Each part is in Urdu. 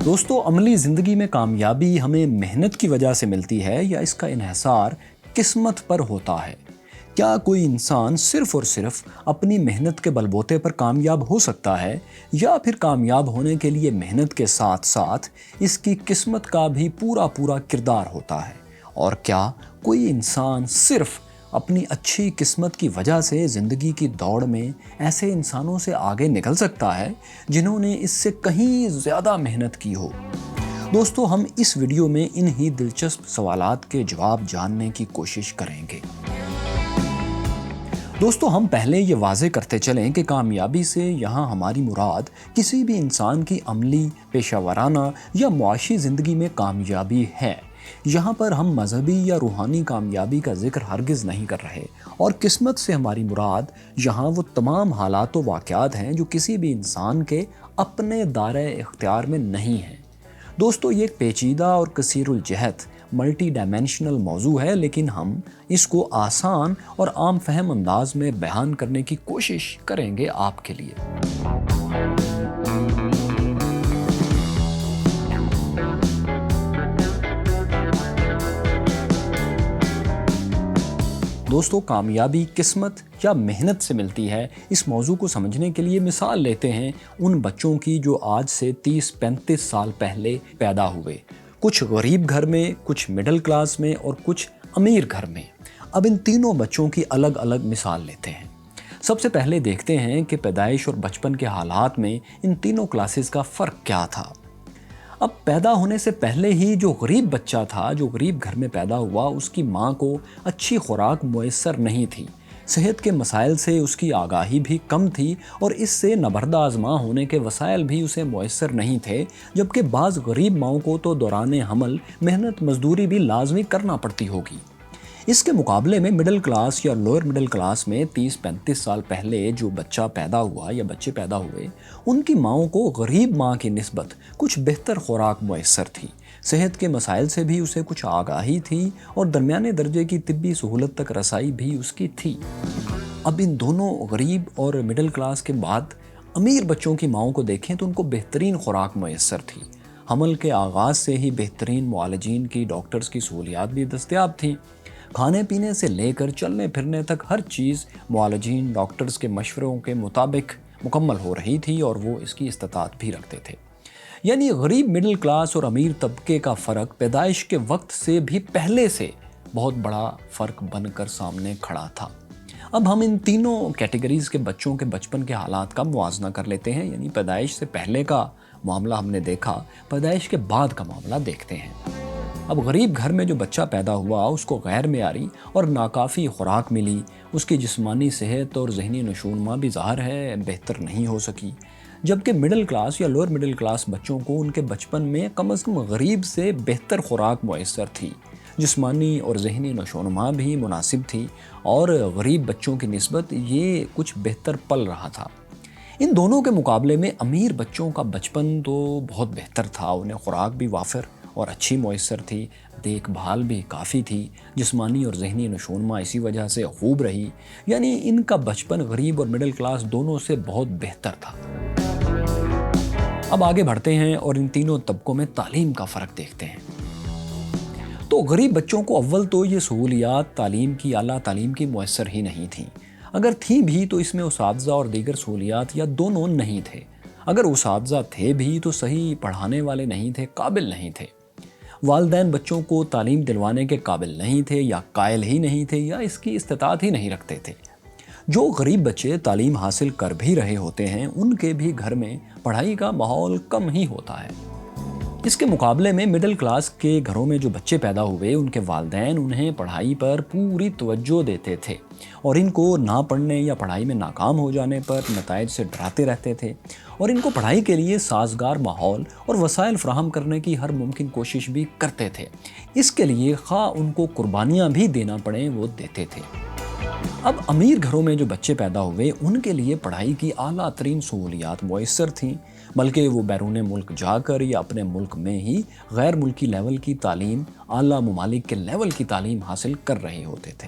دوستو، عملی زندگی میں کامیابی ہمیں محنت کی وجہ سے ملتی ہے یا اس کا انحصار قسمت پر ہوتا ہے؟ کیا کوئی انسان صرف اور صرف اپنی محنت کے بلبوتے پر کامیاب ہو سکتا ہے یا پھر کامیاب ہونے کے لیے محنت کے ساتھ ساتھ اس کی قسمت کا بھی پورا کردار ہوتا ہے؟ اور کیا کوئی انسان صرف اپنی اچھی قسمت کی وجہ سے زندگی کی دوڑ میں ایسے انسانوں سے آگے نکل سکتا ہے جنہوں نے اس سے کہیں زیادہ محنت کی ہو؟ دوستو، ہم اس ویڈیو میں انہی دلچسپ سوالات کے جواب جاننے کی کوشش کریں گے۔ دوستو، ہم پہلے یہ واضح کرتے چلیں کہ کامیابی سے یہاں ہماری مراد کسی بھی انسان کی عملی، پیشہ ورانہ یا معاشی زندگی میں کامیابی ہے۔ یہاں پر ہم مذہبی یا روحانی کامیابی کا ذکر ہرگز نہیں کر رہے، اور قسمت سے ہماری مراد یہاں وہ تمام حالات و واقعات ہیں جو کسی بھی انسان کے اپنے دائرہ اختیار میں نہیں ہیں۔ دوستو، یہ ایک پیچیدہ اور کثیر الجہت ملٹی ڈائمینشنل موضوع ہے، لیکن ہم اس کو آسان اور عام فہم انداز میں بیان کرنے کی کوشش کریں گے آپ کے لیے۔ دوستو، کامیابی قسمت یا محنت سے ملتی ہے، اس موضوع کو سمجھنے کے لیے مثال لیتے ہیں ان بچوں کی جو آج سے 30-35 سال پہلے پیدا ہوئے، کچھ غریب گھر میں، کچھ مڈل کلاس میں اور کچھ امیر گھر میں۔ اب ان تینوں بچوں کی الگ الگ مثال لیتے ہیں۔ سب سے پہلے دیکھتے ہیں کہ پیدائش اور بچپن کے حالات میں ان تینوں کلاسز کا فرق کیا تھا۔ اب پیدا ہونے سے پہلے ہی جو غریب بچہ تھا، جو غریب گھر میں پیدا ہوا، اس کی ماں کو اچھی خوراک میسر نہیں تھی، صحت کے مسائل سے اس کی آگاہی بھی کم تھی، اور اس سے نابرد آزما ہونے کے وسائل بھی اسے میسر نہیں تھے، جبکہ بعض غریب ماؤں کو تو دوران حمل محنت مزدوری بھی لازمی کرنا پڑتی ہوگی۔ اس کے مقابلے میں مڈل کلاس یا لوئر مڈل کلاس میں 30-35 سال پہلے جو بچہ پیدا ہوا یا بچے پیدا ہوئے، ان کی ماؤں کو غریب ماں کی نسبت کچھ بہتر خوراک میسر تھی، صحت کے مسائل سے بھی اسے کچھ آگاہی تھی، اور درمیانے درجے کی طبی سہولت تک رسائی بھی اس کی تھی۔ اب ان دونوں غریب اور مڈل کلاس کے بعد امیر بچوں کی ماؤں کو دیکھیں تو ان کو بہترین خوراک میسر تھی، حمل کے آغاز سے ہی بہترین معالجین کی، ڈاکٹرز کی سہولیات بھی دستیاب تھیں، کھانے پینے سے لے کر چلنے پھرنے تک ہر چیز معالجین، ڈاکٹرز کے مشوروں کے مطابق مکمل ہو رہی تھی، اور وہ اس کی استطاعت بھی رکھتے تھے۔ یعنی غریب مڈل کلاس اور امیر طبقے کا فرق پیدائش کے وقت سے بھی پہلے سے بہت بڑا فرق بن کر سامنے کھڑا تھا۔ اب ہم ان تینوں کیٹیگریز کے بچوں کے بچپن کے حالات کا موازنہ کر لیتے ہیں، یعنی پیدائش سے پہلے کا معاملہ ہم نے دیکھا، پیدائش کے بعد کا معاملہ دیکھتے ہیں۔ اب غریب گھر میں جو بچہ پیدا ہوا، اس کو غیر معیاری اور ناکافی خوراک ملی، اس کی جسمانی صحت اور ذہنی نشوونما بھی ظاہر ہے بہتر نہیں ہو سکی، جبکہ مڈل کلاس یا لوئر مڈل کلاس بچوں کو ان کے بچپن میں کم از کم غریب سے بہتر خوراک میسر تھی، جسمانی اور ذہنی نشوونما بھی مناسب تھی، اور غریب بچوں کی نسبت یہ کچھ بہتر پل رہا تھا۔ ان دونوں کے مقابلے میں امیر بچوں کا بچپن تو بہت بہتر تھا، انہیں خوراک بھی وافر اور اچھی میسر تھی، دیکھ بھال بھی کافی تھی، جسمانی اور ذہنی نشوونما اسی وجہ سے خوب رہی، یعنی ان کا بچپن غریب اور مڈل کلاس دونوں سے بہت بہتر تھا۔ اب آگے بڑھتے ہیں اور ان تینوں طبقوں میں تعلیم کا فرق دیکھتے ہیں۔ تو غریب بچوں کو اول تو یہ سہولیات تعلیم کی، اعلیٰ تعلیم کی میسر ہی نہیں تھیں، اگر تھیں بھی تو اس میں اساتذہ اور دیگر سہولیات یا دونوں نہیں تھے، اگر اساتذہ تھے بھی تو صحیح پڑھانے والے نہیں تھے، قابل نہیں تھے، والدین بچوں کو تعلیم دلوانے کے قابل نہیں تھے، یا قائل ہی نہیں تھے، یا اس کی استطاعت ہی نہیں رکھتے تھے۔ جو غریب بچے تعلیم حاصل کر بھی رہے ہوتے ہیں، ان کے بھی گھر میں پڑھائی کا ماحول کم ہی ہوتا ہے۔ اس کے مقابلے میں مڈل کلاس کے گھروں میں جو بچے پیدا ہوئے، ان کے والدین انہیں پڑھائی پر پوری توجہ دیتے تھے، اور ان کو نہ پڑھنے یا پڑھائی میں ناکام ہو جانے پر نتائج سے ڈراتے رہتے تھے، اور ان کو پڑھائی کے لیے سازگار ماحول اور وسائل فراہم کرنے کی ہر ممکن کوشش بھی کرتے تھے۔ اس کے لیے خواہ ان کو قربانیاں بھی دینا پڑیں، وہ دیتے تھے۔ اب امیر گھروں میں جو بچے پیدا ہوئے، ان کے لیے پڑھائی کی اعلیٰ ترین سہولیات میسر تھیں، بلکہ وہ بیرون ملک جا کر یا اپنے ملک میں ہی غیر ملکی لیول کی تعلیم، اعلیٰ ممالک کے لیول کی تعلیم حاصل کر رہے ہوتے تھے۔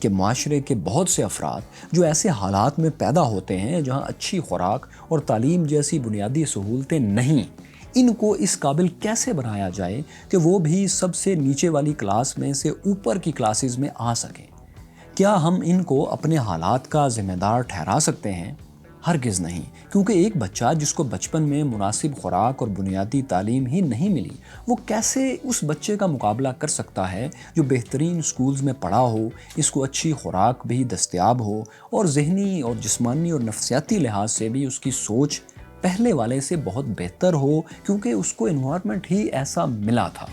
کہ معاشرے کے بہت سے افراد جو ایسے حالات میں پیدا ہوتے ہیں جہاں اچھی خوراک اور تعلیم جیسی بنیادی سہولتیں نہیں، ان کو اس قابل کیسے بنایا جائے کہ وہ بھی سب سے نیچے والی کلاس میں سے اوپر کی کلاسز میں آ سکیں؟ کیا ہم ان کو اپنے حالات کا ذمہ دار ٹھہرا سکتے ہیں؟ ہرگز نہیں، کیونکہ ایک بچہ جس کو بچپن میں مناسب خوراک اور بنیادی تعلیم ہی نہیں ملی، وہ کیسے اس بچے کا مقابلہ کر سکتا ہے جو بہترین سکولز میں پڑھا ہو، اس کو اچھی خوراک بھی دستیاب ہو اور ذہنی اور جسمانی اور نفسیاتی لحاظ سے بھی اس کی سوچ پہلے والے سے بہت بہتر ہو، کیونکہ اس کو انوائرمنٹ ہی ایسا ملا تھا۔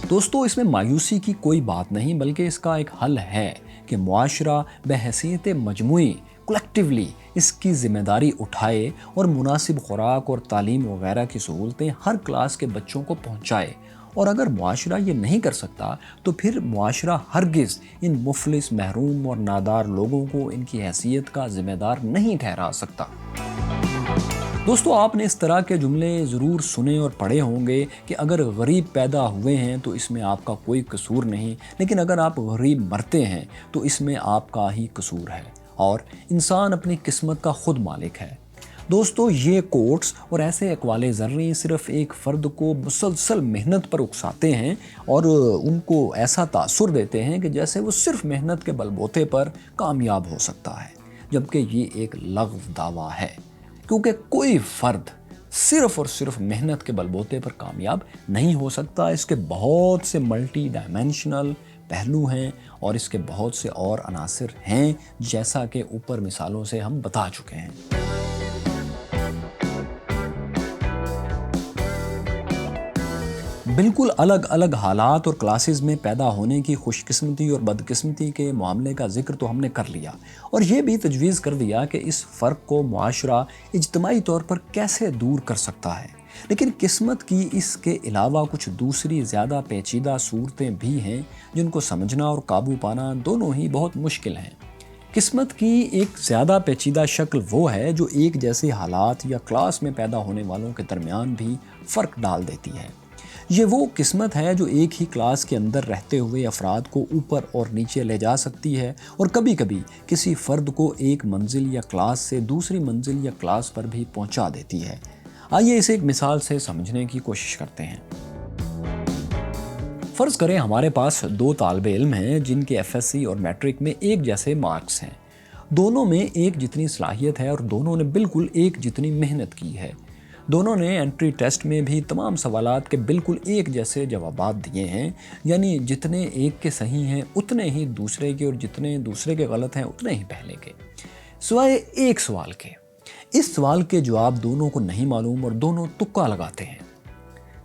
دوستو، اس میں مایوسی کی کوئی بات نہیں، بلکہ اس کا ایک حل ہے کہ معاشرہ بحیثیت مجموعی کلیکٹیولی اس کی ذمہ داری اٹھائے اور مناسب خوراک اور تعلیم وغیرہ کی سہولتیں ہر کلاس کے بچوں کو پہنچائے۔ اور اگر معاشرہ یہ نہیں کر سکتا تو پھر معاشرہ ہرگز ان مفلس، محروم اور نادار لوگوں کو ان کی حیثیت کا ذمہ دار نہیں ٹھہرا سکتا۔ دوستو، آپ نے اس طرح کے جملے ضرور سنے اور پڑھے ہوں گے کہ اگر غریب پیدا ہوئے ہیں تو اس میں آپ کا کوئی قصور نہیں، لیکن اگر آپ غریب مرتے ہیں تو اس میں آپ کا ہی قصور ہے، اور انسان اپنی قسمت کا خود مالک ہے۔ دوستو، یہ کوٹس اور ایسے اقوال زرعی صرف ایک فرد کو مسلسل محنت پر اکساتے ہیں اور ان کو ایسا تاثر دیتے ہیں کہ جیسے وہ صرف محنت کے بل بوتے پر کامیاب ہو سکتا ہے، جبکہ یہ ایک لغو دعویٰ ہے، کیونکہ کوئی فرد صرف اور صرف محنت کے بل بوتے پر کامیاب نہیں ہو سکتا۔ اس کے بہت سے ملٹی ڈائمینشنل پہلو ہیں اور اس کے بہت سے اور عناصر ہیں، جیسا کہ اوپر مثالوں سے ہم بتا چکے ہیں۔ بالکل الگ الگ حالات اور کلاسز میں پیدا ہونے کی خوش قسمتی اور بدقسمتی کے معاملے کا ذکر تو ہم نے کر لیا، اور یہ بھی تجویز کر دیا کہ اس فرق کو معاشرہ اجتماعی طور پر کیسے دور کر سکتا ہے۔ لیکن قسمت کی اس کے علاوہ کچھ دوسری زیادہ پیچیدہ صورتیں بھی ہیں جن کو سمجھنا اور قابو پانا دونوں ہی بہت مشکل ہیں۔ قسمت کی ایک زیادہ پیچیدہ شکل وہ ہے جو ایک جیسے حالات یا کلاس میں پیدا ہونے والوں کے درمیان بھی فرق ڈال دیتی ہے۔ یہ وہ قسمت ہے جو ایک ہی کلاس کے اندر رہتے ہوئے افراد کو اوپر اور نیچے لے جا سکتی ہے، اور کبھی کبھی کسی فرد کو ایک منزل یا کلاس سے دوسری منزل یا کلاس پر بھی پہنچا دیتی ہے۔ آئیے اسے ایک مثال سے سمجھنے کی کوشش کرتے ہیں۔ فرض کریں ہمارے پاس دو طالب علم ہیں جن کے ایف ایس سی اور میٹرک میں ایک جیسے مارکس ہیں۔ دونوں میں ایک جتنی صلاحیت ہے اور دونوں نے بالکل ایک جتنی محنت کی ہے۔ دونوں نے انٹری ٹیسٹ میں بھی تمام سوالات کے بالکل ایک جیسے جوابات دیے ہیں، یعنی جتنے ایک کے صحیح ہیں اتنے ہی دوسرے کے، اور جتنے دوسرے کے غلط ہیں اتنے ہی پہلے کے، سوائے ایک سوال کے۔ اس سوال کے جواب دونوں کو نہیں معلوم اور دونوں تکا لگاتے ہیں۔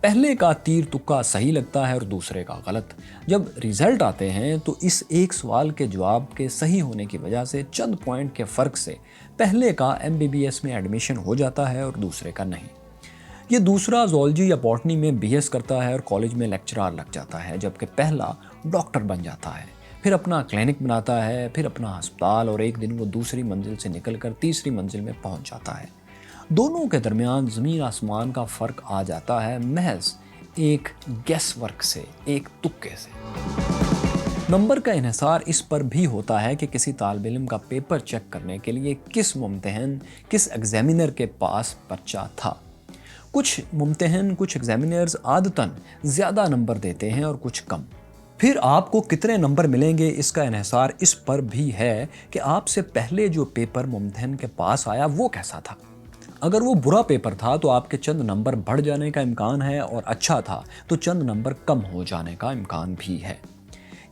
پہلے کا تیر تکا صحیح لگتا ہے اور دوسرے کا غلط۔ جب ریزلٹ آتے ہیں تو اس ایک سوال کے جواب کے صحیح ہونے کی وجہ سے چند پوائنٹ کے فرق سے پہلے کا MBBS میں ایڈمیشن ہو جاتا ہے اور دوسرے کا نہیں۔ یہ دوسرا زولوجی یا باٹنی میں BS کرتا ہے اور کالج میں لیکچرار لگ جاتا ہے، جبکہ پہلا ڈاکٹر بن جاتا ہے، پھر اپنا کلینک بناتا ہے، پھر اپنا ہسپتال، اور ایک دن وہ دوسری منزل سے نکل کر تیسری منزل میں پہنچ جاتا ہے۔ دونوں کے درمیان زمین آسمان کا فرق آ جاتا ہے محض ایک گیس ورک سے، ایک تکے سے۔ نمبر کا انحصار اس پر بھی ہوتا ہے کہ کسی طالب علم کا پیپر چیک کرنے کے لیے کس ممتحن، کس ایگزامینر کے پاس پرچہ تھا۔ کچھ ممتحن، کچھ ایگزامینرز عادتاً زیادہ نمبر دیتے ہیں اور کچھ کم۔ پھر آپ کو کتنے نمبر ملیں گے اس کا انحصار اس پر بھی ہے کہ آپ سے پہلے جو پیپر ممتحن کے پاس آیا وہ کیسا تھا۔ اگر وہ برا پیپر تھا تو آپ کے چند نمبر بڑھ جانے کا امکان ہے، اور اچھا تھا تو چند نمبر کم ہو جانے کا امکان بھی ہے۔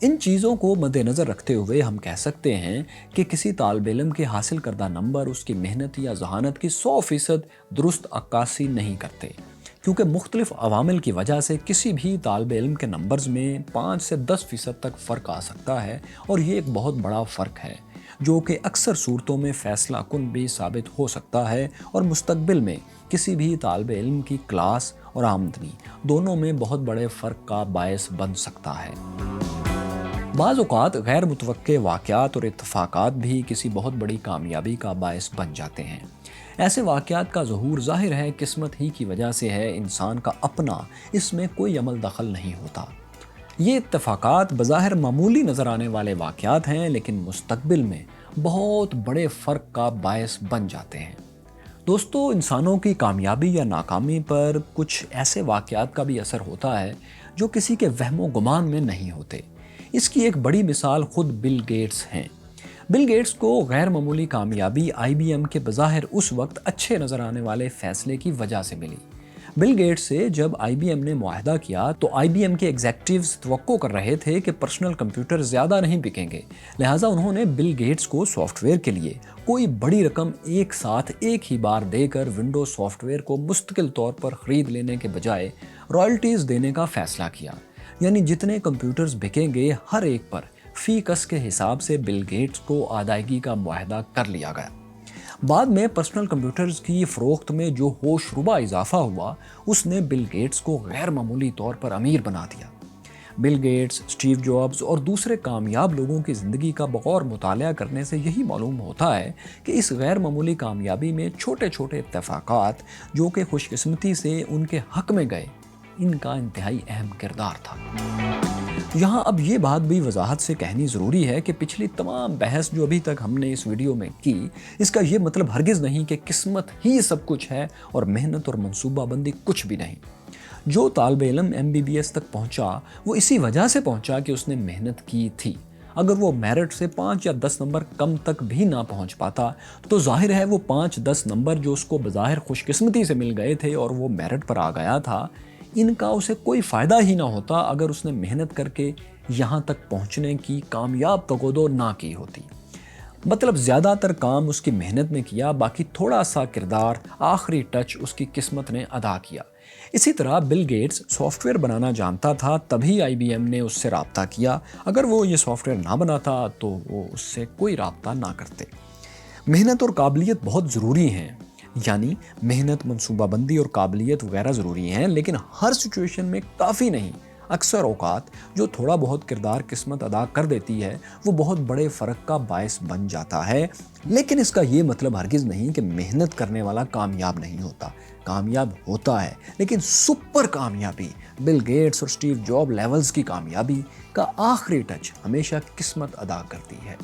ان چیزوں کو مد نظر رکھتے ہوئے ہم کہہ سکتے ہیں کہ کسی طالب علم کے حاصل کردہ نمبر اس کی محنت یا ذہانت کی 100% درست عکاسی نہیں کرتے، کیونکہ مختلف عوامل کی وجہ سے کسی بھی طالب علم کے نمبرز میں 5 سے 10% تک فرق آ سکتا ہے، اور یہ ایک بہت بڑا فرق ہے جو کہ اکثر صورتوں میں فیصلہ کن بھی ثابت ہو سکتا ہے، اور مستقبل میں کسی بھی طالب علم کی کلاس اور آمدنی دونوں میں بہت بڑے فرق کا باعث بن سکتا ہے۔ بعض اوقات غیر متوقع واقعات اور اتفاقات بھی کسی بہت بڑی کامیابی کا باعث بن جاتے ہیں۔ ایسے واقعات کا ظہور ظاہر ہے قسمت ہی کی وجہ سے ہے، انسان کا اپنا اس میں کوئی عمل دخل نہیں ہوتا۔ یہ اتفاقات بظاہر معمولی نظر آنے والے واقعات ہیں، لیکن مستقبل میں بہت بڑے فرق کا باعث بن جاتے ہیں۔ دوستو، انسانوں کی کامیابی یا ناکامی پر کچھ ایسے واقعات کا بھی اثر ہوتا ہے جو کسی کے وہم و گمان میں نہیں ہوتے۔ اس کی ایک بڑی مثال خود بل گیٹس ہیں۔ بل گیٹس کو غیر معمولی کامیابی آئی بی ایم کے بظاہر اس وقت اچھے نظر آنے والے فیصلے کی وجہ سے ملی۔ بل گیٹس سے جب آئی بی ایم نے معاہدہ کیا تو آئی بی ایم کے ایگزیکٹیوز توقع کر رہے تھے کہ پرسنل کمپیوٹر زیادہ نہیں بکیں گے، لہٰذا انہوں نے بل گیٹس کو سافٹ ویئر کے لیے کوئی بڑی رقم ایک ساتھ ایک ہی بار دے کر ونڈوز سافٹ ویئر کو مستقل طور پر خرید لینے کے بجائے رائلٹیز دینے کا فیصلہ کیا۔ یعنی جتنے کمپیوٹرز بکیں گے ہر ایک پر فی کس کے حساب سے بل گیٹس کو ادائیگی کا معاہدہ کر لیا گیا۔ بعد میں پرسنل کمپیوٹرز کی فروخت میں جو ہوش ربا اضافہ ہوا، اس نے بل گیٹس کو غیر معمولی طور پر امیر بنا دیا۔ بل گیٹس، اسٹیو جابز اور دوسرے کامیاب لوگوں کی زندگی کا بغور مطالعہ کرنے سے یہی معلوم ہوتا ہے کہ اس غیر معمولی کامیابی میں چھوٹے چھوٹے اتفاقات جو کہ خوش قسمتی سے ان کے حق میں گئے، ان کا انتہائی اہم کردار تھا۔ یہاں اب یہ بات بھی وضاحت سے کہنی ضروری ہے کہ پچھلی تمام بحث جو ابھی تک ہم نے اس ویڈیو میں کی، اس کا یہ مطلب ہرگز نہیں کہ قسمت ہی سب کچھ ہے اور محنت اور منصوبہ بندی کچھ بھی نہیں۔ جو طالب علم MBBS تک پہنچا وہ اسی وجہ سے پہنچا کہ اس نے محنت کی تھی۔ اگر وہ میرٹ سے 5 یا 10 نمبر کم تک بھی نہ پہنچ پاتا تو ظاہر ہے وہ 5-10 نمبر جو اس کو بظاہر خوش قسمتی سے مل گئے تھے اور وہ میرٹ پر آ گیا تھا، ان کا اسے کوئی فائدہ ہی نہ ہوتا اگر اس نے محنت کر کے یہاں تک پہنچنے کی کامیاب تگودو نہ کی ہوتی۔ مطلب زیادہ تر کام اس کی محنت نے کیا، باقی تھوڑا سا کردار، آخری ٹچ اس کی قسمت نے ادا کیا۔ اسی طرح بل گیٹس سافٹ ویئر بنانا جانتا تھا، تبھی آئی بی ایم نے اس سے رابطہ کیا۔ اگر وہ یہ سافٹ ویئر نہ بناتا تو وہ اس سے کوئی رابطہ نہ کرتے۔ محنت اور قابلیت بہت ضروری ہیں، یعنی محنت، منصوبہ بندی اور قابلیت وغیرہ ضروری ہیں، لیکن ہر سچویشن میں کافی نہیں۔ اکثر اوقات جو تھوڑا بہت کردار قسمت ادا کر دیتی ہے وہ بہت بڑے فرق کا باعث بن جاتا ہے، لیکن اس کا یہ مطلب ہرگز نہیں کہ محنت کرنے والا کامیاب نہیں ہوتا۔ کامیاب ہوتا ہے، لیکن سپر کامیابی، بل گیٹس اور اسٹیو جاب لیولز کی کامیابی کا آخری ٹچ ہمیشہ قسمت ادا کرتی ہے۔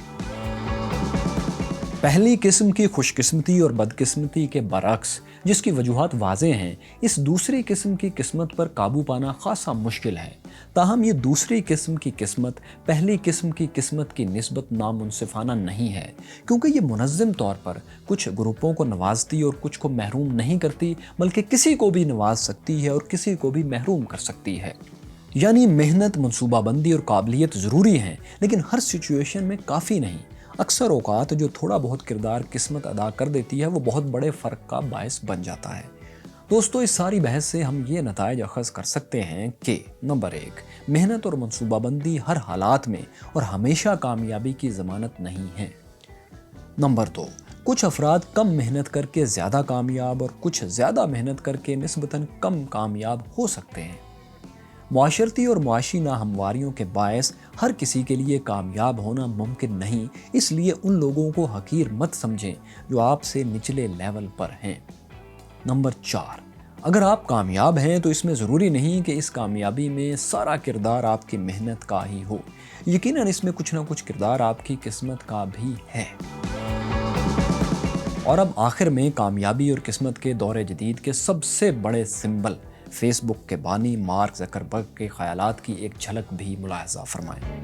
پہلی قسم کی خوش قسمتی اور بدقسمتی کے برعکس، جس کی وجوہات واضح ہیں، اس دوسری قسم کی قسمت پر قابو پانا خاصا مشکل ہے۔ تاہم یہ دوسری قسم کی قسمت پہلی قسم کی قسمت کی نسبت نامنصفانہ نہیں ہے، کیونکہ یہ منظم طور پر کچھ گروپوں کو نوازتی اور کچھ کو محروم نہیں کرتی، بلکہ کسی کو بھی نواز سکتی ہے اور کسی کو بھی محروم کر سکتی ہے۔ یعنی محنت، منصوبہ بندی اور قابلیت ضروری ہیں، لیکن ہر سچویشن میں کافی نہیں۔ اکثر اوقات جو تھوڑا بہت کردار قسمت ادا کر دیتی ہے وہ بہت بڑے فرق کا باعث بن جاتا ہے۔ دوستو، اس ساری بحث سے ہم یہ نتائج اخذ کر سکتے ہیں کہ نمبر 1، محنت اور منصوبہ بندی ہر حالات میں اور ہمیشہ کامیابی کی ضمانت نہیں ہے۔ نمبر 2، کچھ افراد کم محنت کر کے زیادہ کامیاب اور کچھ زیادہ محنت کر کے نسبتاً کم کامیاب ہو سکتے ہیں۔ معاشرتی اور معاشی ناہمواریوں کے باعث ہر کسی کے لیے کامیاب ہونا ممکن نہیں، اس لیے ان لوگوں کو حقیر مت سمجھیں جو آپ سے نچلے لیول پر ہیں۔ نمبر 4، اگر آپ کامیاب ہیں تو اس میں ضروری نہیں کہ اس کامیابی میں سارا کردار آپ کی محنت کا ہی ہو، یقیناً اس میں کچھ نہ کچھ کردار آپ کی قسمت کا بھی ہے۔ اور اب آخر میں کامیابی اور قسمت کے دور جدید کے سب سے بڑے سمبل فیس بک کے بانی مارک زکربرگ کے خیالات کی ایک جھلک بھی ملاحظہ فرمائیں۔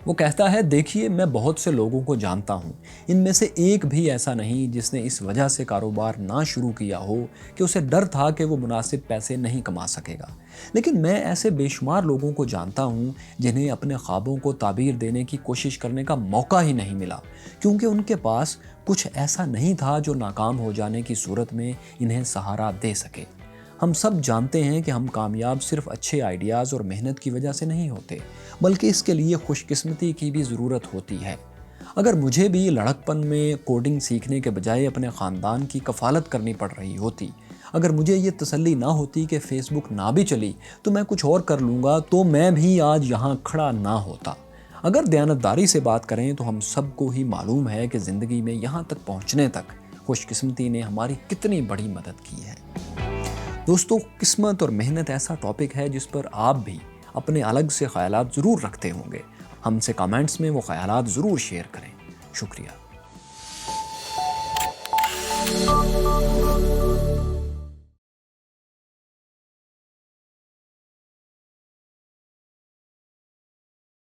وہ کہتا ہے، دیکھیے میں بہت سے لوگوں کو جانتا ہوں، ان میں سے ایک بھی ایسا نہیں جس نے اس وجہ سے کاروبار نہ شروع کیا ہو کہ اسے ڈر تھا کہ وہ مناسب پیسے نہیں کما سکے گا، لیکن میں ایسے بے شمار لوگوں کو جانتا ہوں جنہیں اپنے خوابوں کو تعبیر دینے کی کوشش کرنے کا موقع ہی نہیں ملا، کیونکہ ان کے پاس کچھ ایسا نہیں تھا جو ناکام ہو جانے کی صورت میں انہیں سہارا دے سکے۔ ہم سب جانتے ہیں کہ ہم کامیاب صرف اچھے آئیڈیاز اور محنت کی وجہ سے نہیں ہوتے، بلکہ اس کے لیے خوش قسمتی کی بھی ضرورت ہوتی ہے۔ اگر مجھے بھی لڑکپن میں کوڈنگ سیکھنے کے بجائے اپنے خاندان کی کفالت کرنی پڑ رہی ہوتی، اگر مجھے یہ تسلی نہ ہوتی کہ فیس بک نہ بھی چلی تو میں کچھ اور کر لوں گا، تو میں بھی آج یہاں کھڑا نہ ہوتا۔ اگر دیانتداری سے بات کریں تو ہم سب کو ہی معلوم ہے کہ زندگی میں یہاں تک پہنچنے تک خوش قسمتی نے ہماری کتنی بڑی مدد کی ہے۔ دوستو، قسمت اور محنت ایسا ٹاپک ہے جس پر آپ بھی اپنے الگ سے خیالات ضرور رکھتے ہوں گے، ہم سے کامنٹس میں وہ خیالات ضرور شیئر کریں۔ شکریہ۔